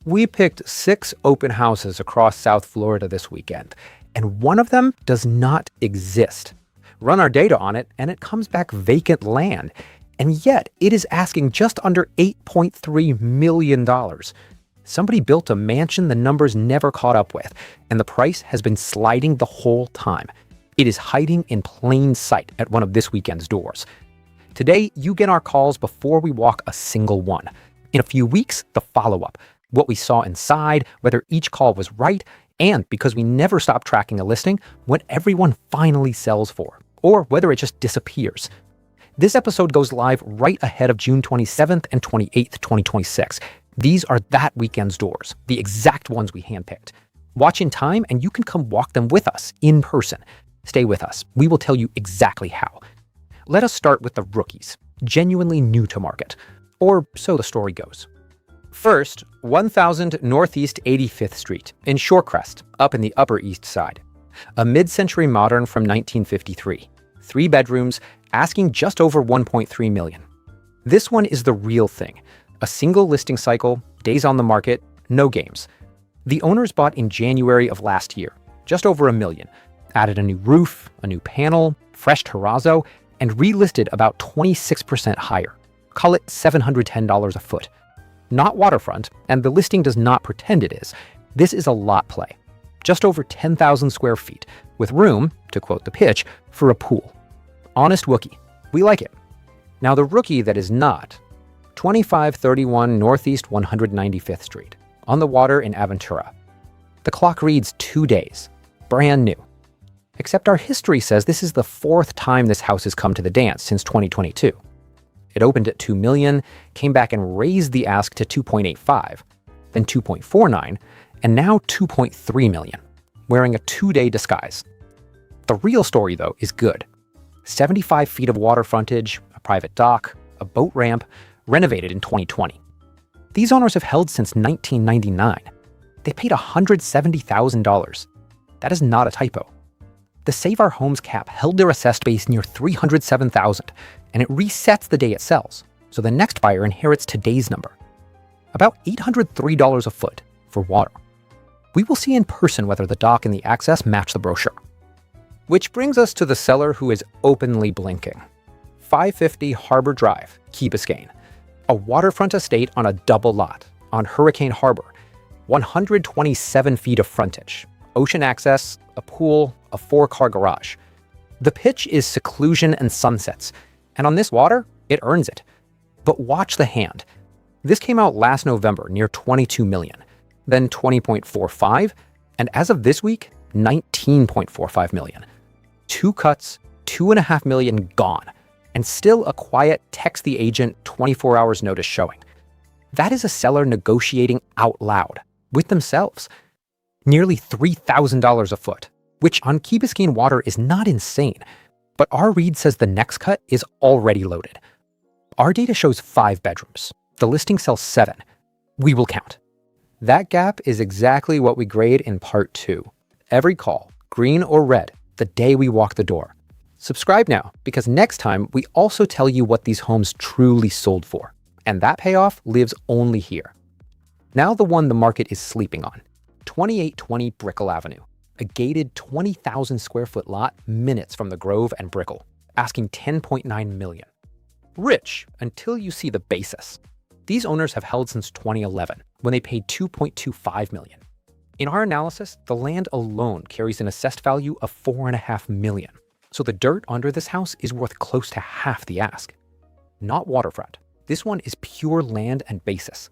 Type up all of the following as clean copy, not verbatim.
We picked 6 open houses across South Florida this weekend, and one of them does not exist. Run our data on it, and it comes back vacant land, and yet it is asking just under $8.3 million. Somebody built a mansion the numbers never caught up with, and the price has been sliding the whole time. It is hiding in plain sight at one of this weekend's doors. Today, you get our calls before we walk a single one. In a few weeks, the follow-up, what we saw inside, whether each call was right, and because we never stop tracking a listing, what everyone finally sells for, or whether it just disappears. This episode goes live right ahead of June 27th and 28th, 2026. These are that weekend's doors, the exact ones we handpicked. Watch in time and you can come walk them with us in person. Stay with us. We will tell you exactly how. Let us start with the rookies, genuinely new to market. Or so the story goes. First, 1000 Northeast 85th Street in Shorecrest, up in the Upper East Side. A mid-century modern from 1953. 3 bedrooms, asking just over $1.3 million. This one is the real thing. A single listing cycle, days on the market, no games. The owners bought in January of last year, just over $1 million. Added a new roof, a new panel, fresh terrazzo, and relisted about 26% higher. Call it $710 a foot. Not waterfront, and the listing does not pretend it is. This is a lot play. Just over 10,000 square feet, with room, to quote the pitch, for a pool. Honest wookie. We like it. Now the rookie that is not, 2531 Northeast 195th Street, on the water in Aventura. The clock reads 2 days. Brand new. Except our history says this is the 4th time this house has come to the dance since 2022. It opened at $2 million, came back and raised the ask to $2.85, then $2.49, and now $2.3 million, wearing a 2-day disguise. The real story, though, is good. 75 feet of water frontage, a private dock, a boat ramp, renovated in 2020. These owners have held since 1999. They paid $170,000. That is not a typo. The Save Our Homes cap held their assessed base near $307,000, and it resets the day it sells, so the next buyer inherits today's number. About $803 a foot for water. We will see in person whether the dock and the access match the brochure. Which brings us to the seller who is openly blinking. 550 Harbor Drive, Key Biscayne. A waterfront estate on a double lot on Hurricane Harbor. 127 feet of frontage, ocean access, a pool, a 4-car garage. The pitch is seclusion and sunsets, and on this water, it earns it. But watch the hand. This came out last November near $22 million, then $20.45, and as of this week, $19.45 million. 2 cuts, $2.5 million gone, and still a quiet text the agent 24 hours notice showing. That is a seller negotiating out loud with themselves. Nearly $3,000 a foot, which on Key Biscayne water is not insane, but our read says the next cut is already loaded. Our data shows 5 bedrooms. The listing sells 7. We will count. That gap is exactly what we grade in part 2. Every call, green or red, the day we walk the door. Subscribe now, because next time we also tell you what these homes truly sold for. And that payoff lives only here. Now the one the market is sleeping on. 2820 Brickell Avenue, a gated 20,000 square foot lot minutes from the Grove and Brickell, asking $10.9 million. Rich until you see the basis. These owners have held since 2011, when they paid $2.25 million. In our analysis, the land alone carries an assessed value of $4.5 million, so the dirt under this house is worth close to half the ask. Not waterfront. This one is pure land and basis.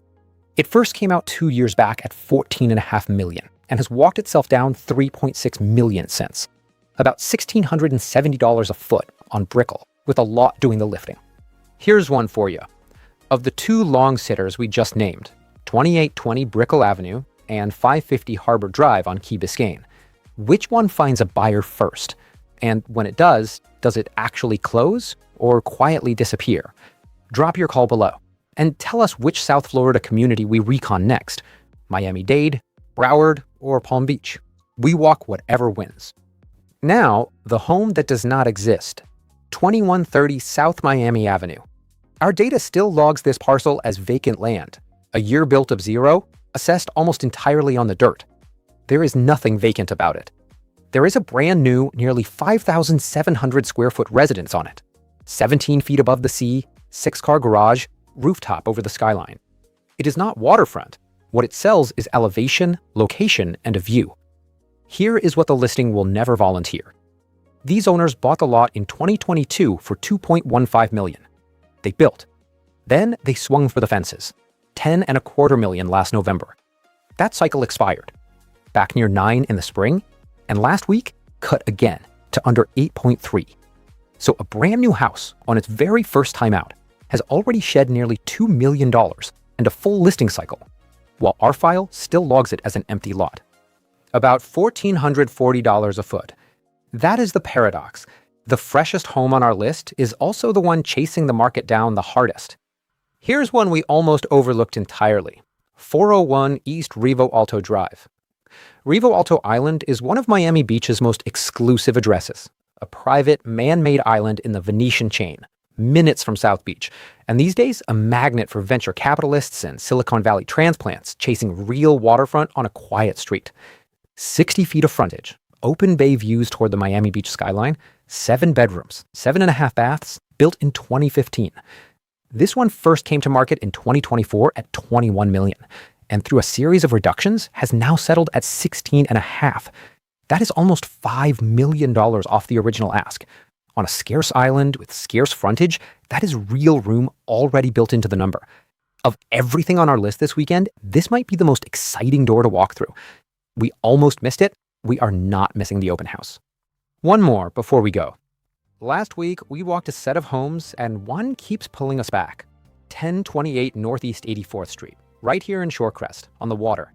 It first came out 2 years back at $14.5 million and has walked itself down $3.6 million since. About $1,670 a foot on Brickell, with a lot doing the lifting. Here's one for you. Of the 2 long sitters we just named, 2820 Brickell Avenue and 550 Harbor Drive on Key Biscayne, which one finds a buyer first? And when it does it actually close or quietly disappear? Drop your call below and tell us which South Florida community we recon next. Miami-Dade, Broward, or Palm Beach. We walk whatever wins. Now, the home that does not exist. 2130 South Miami Avenue. Our data still logs this parcel as vacant land. A year built of 0, assessed almost entirely on the dirt. There is nothing vacant about it. There is a brand new, nearly 5,700 square foot residence on it. 17 feet above the sea, 6-car garage, rooftop over the skyline. It is not waterfront. What it sells is elevation, location, and a view. Here is what the listing will never volunteer. These owners bought the lot in 2022 for $2.15 million. They built. Then they swung for the fences. $10.25 million last November. That cycle expired. Back near 9 in the spring, and last week cut again to under 8.3. So a brand new house on its very first time out has already shed nearly $2 million and a full listing cycle, while our file still logs it as an empty lot. About $1,440 a foot. That is the paradox. The freshest home on our list is also the one chasing the market down the hardest. Here's one we almost overlooked entirely. 401 East Rivo Alto Drive. Rivo Alto Island is one of Miami Beach's most exclusive addresses. A private, man-made island in the Venetian chain, minutes from South Beach, and these days a magnet for venture capitalists and Silicon Valley transplants chasing real waterfront on a quiet street. 60 feet of frontage, open bay views toward the Miami Beach skyline, 7 bedrooms, 7.5 baths, built in 2015. This one first came to market in 2024 at $21 million, and through a series of reductions has now settled at 16.5. That is almost $5 million off the original ask. On a scarce island with scarce frontage, that is real room already built into the number. Of everything on our list this weekend, this might be the most exciting door to walk through. We almost missed it. We are not missing the open house. One more before we go. Last week, we walked a set of homes and one keeps pulling us back. 1028 Northeast 84th Street, right here in Shorecrest, on the water.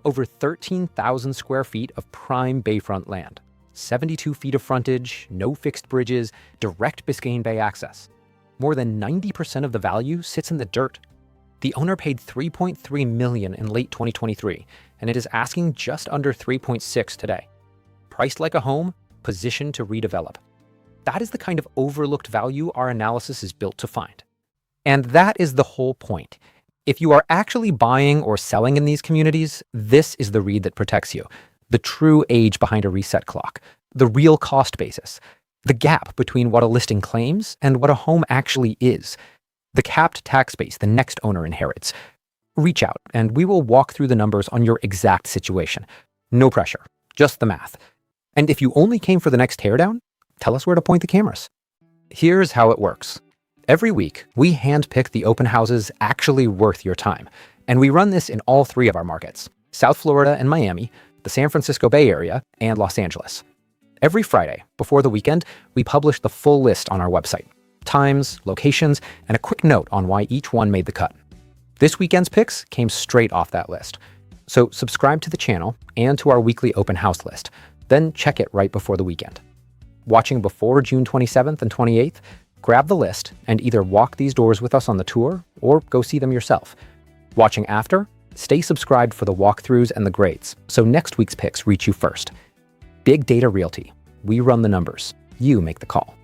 Over 13,000 square feet of prime bayfront land. 72 feet of frontage, no fixed bridges, direct Biscayne Bay access. More than 90% of the value sits in the dirt. The owner paid $3.3 million in late 2023, and it is asking just under $3.6 today. Priced like a home, positioned to redevelop. That is the kind of overlooked value our analysis is built to find. And that is the whole point. If you are actually buying or selling in these communities, this is the read that protects you. The true age behind a reset clock, the real cost basis, the gap between what a listing claims and what a home actually is, the capped tax base the next owner inherits. Reach out and we will walk through the numbers on your exact situation. No pressure, just the math. And if you only came for the next teardown, tell us where to point the cameras. Here's how it works. Every week, we handpick the open houses actually worth your time. And we run this in all 3 of our markets, South Florida and Miami, the San Francisco Bay Area, and Los Angeles. Every Friday, before the weekend, we publish the full list on our website. Times, locations, and a quick note on why each one made the cut. This weekend's picks came straight off that list. So subscribe to the channel and to our weekly open house list, then check it right before the weekend. Watching before June 27th and 28th, grab the list and either walk these doors with us on the tour or go see them yourself. Watching after, stay subscribed for the walkthroughs and the grades, so next week's picks reach you first. Big Data Realty. We run the numbers. You make the call.